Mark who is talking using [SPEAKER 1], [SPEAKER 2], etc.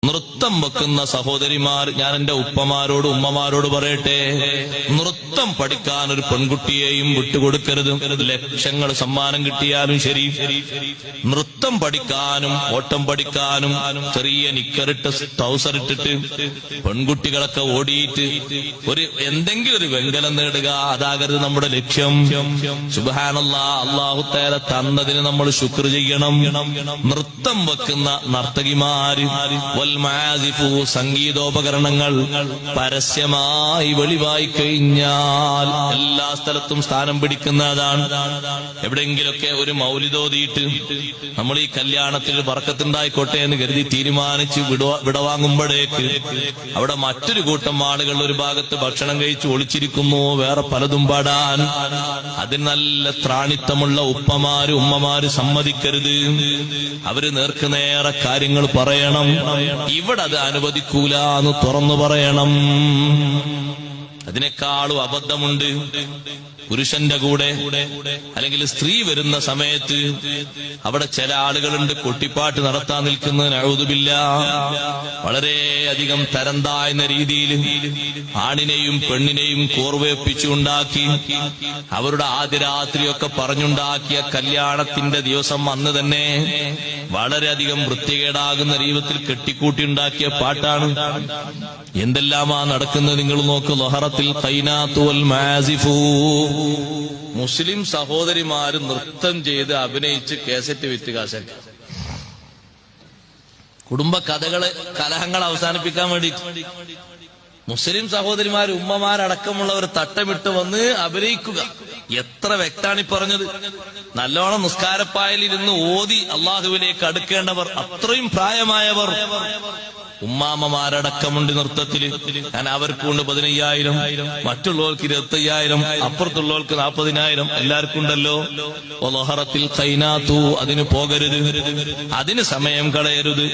[SPEAKER 1] നൃത്തം വെക്കുന്ന സഹോദരിമാർ, ഞാൻ എന്റെ ഉപ്പമാരോട് ഉമ്മമാരോട് പറയട്ടെ, നൃത്തം പഠിക്കാൻ ഒരു പെൺകുട്ടിയെയും വിട്ടുകൊടുക്കരുത്. ലക്ഷങ്ങൾ സമ്മാനം കിട്ടിയാലും ശരി, നൃത്തം പഠിക്കാനും ഓട്ടം പഠിക്കാനും ചെറിയ നിക്കറിട്ട് ട്രൗസർ ഇട്ടിട്ട് പെൺകുട്ടികളൊക്കെ ഓടിയിട്ട് എന്തെങ്കിലും ഒരു വെങ്കലം നേടുക, അതാകരുത് നമ്മുടെ ലക്ഷ്യം. സുബ്ഹാനല്ലാഹ്, അല്ലാഹു തആല തന്നതിന് നമ്മൾ ശുക്ർ ചെയ്യണം. നൃത്തം വെക്കുന്ന നർത്തകിമാര്, സംഗീതോപകരണങ്ങൾ പരസ്യമായി വെളിവായി കഴിഞ്ഞാൽ എല്ലാ സ്ഥലത്തും സ്ഥാനം പിടിക്കുന്നതാണ്. എവിടെയെങ്കിലൊക്കെ ഒരു മൗലിദോതിയിട്ട് നമ്മൾ ഈ കല്യാണത്തിൽ ബർക്കത്തുണ്ടായിക്കോട്ടെ എന്ന് കരുതി തീരുമാനിച്ച് വിടവാങ്ങുമ്പോഴേക്ക് അവിടെ മറ്റൊരു കൂട്ടം ആളുകൾ ഒരു ഭാഗത്ത് ഭക്ഷണം കഴിച്ച് ഒളിച്ചിരിക്കുന്നു, വേറെ പലതും പാടാൻ. അതിന് നല്ല ത്രാണിത്തമുള്ള ഉപ്പമാര് ഉമ്മമാര് സമ്മതിക്കരുത്. അവര് നേർക്കുനേറെ കാര്യങ്ങൾ പറയണം. ഇവിടെ അത് അനുവദിക്കൂല എന്ന് തുറന്നു പറയണം. അതിനേക്കാളും അബദ്ധമുണ്ട്. പുരുഷന്റെ കൂടെ അല്ലെങ്കിൽ സ്ത്രീ വരുന്ന സമയത്ത് അവിടെ ചില ആളുകളുണ്ട് കൊട്ടിപ്പാട്ട് നടത്താൻ നിൽക്കുന്നത്. നഊദുബില്ലാഹ്, വളരെയധികം തരം താഴ്ന്ന രീതിയിൽ ആണിനെയും പെണ്ണിനെയും കോർവെപ്പിച്ചുണ്ടാക്കി അവരുടെ ആദ്യ രാത്രിയൊക്കെ പറഞ്ഞുണ്ടാക്കിയ കല്യാണത്തിന്റെ ദിവസം അന്ന് തന്നെ വളരെയധികം വൃത്തികേടാകുന്ന രീതിയിൽ കെട്ടിക്കൂട്ടിയുണ്ടാക്കിയ പാട്ടാണ്. എന്തെല്ലാമാ നടക്കുന്നത് നിങ്ങൾ നോക്ക്. ലഹറത്തിൽ ഖൈനാത്തു വൽ മാസിഫു. മുസ്ലിം സഹോദരിമാര് നൃത്തം ചെയ്ത് അഭിനയിച്ച് കേസറ്റ് വിറ്റ് കാശാക്കി. കുടുംബ കലഹങ്ങൾ അവസാനിപ്പിക്കാൻ വേണ്ടി മുസ്ലിം സഹോദരിമാര് ഉമ്മമാരടക്കമുള്ളവർ തട്ടമിട്ട് വന്ന് അഭിനയിക്കുക. എത്ര വ്യക്താണ് ഈ പറഞ്ഞത്. നല്ലോണം നിസ്കാരപ്പായലിരുന്ന് ഓതി അള്ളാഹുവിലേക്ക് അടുക്കേണ്ടവർ, അത്രയും പ്രായമായവർ, ഉമ്മാമ്മമാരടക്കമുണ്ട് നൃത്തത്തില്. ഞാൻ അവർക്കുണ്ട് 15,000, മറ്റുള്ളവർക്ക് 25,000, അപ്പുറത്തുള്ളവർക്ക് 40,000, എല്ലാവർക്കും ഉണ്ടല്ലോ. ലഹറത്തിൽ ഖൈനാത്തു, അതിന് പോകരുത്, അതിന് സമയം കളയരുത്.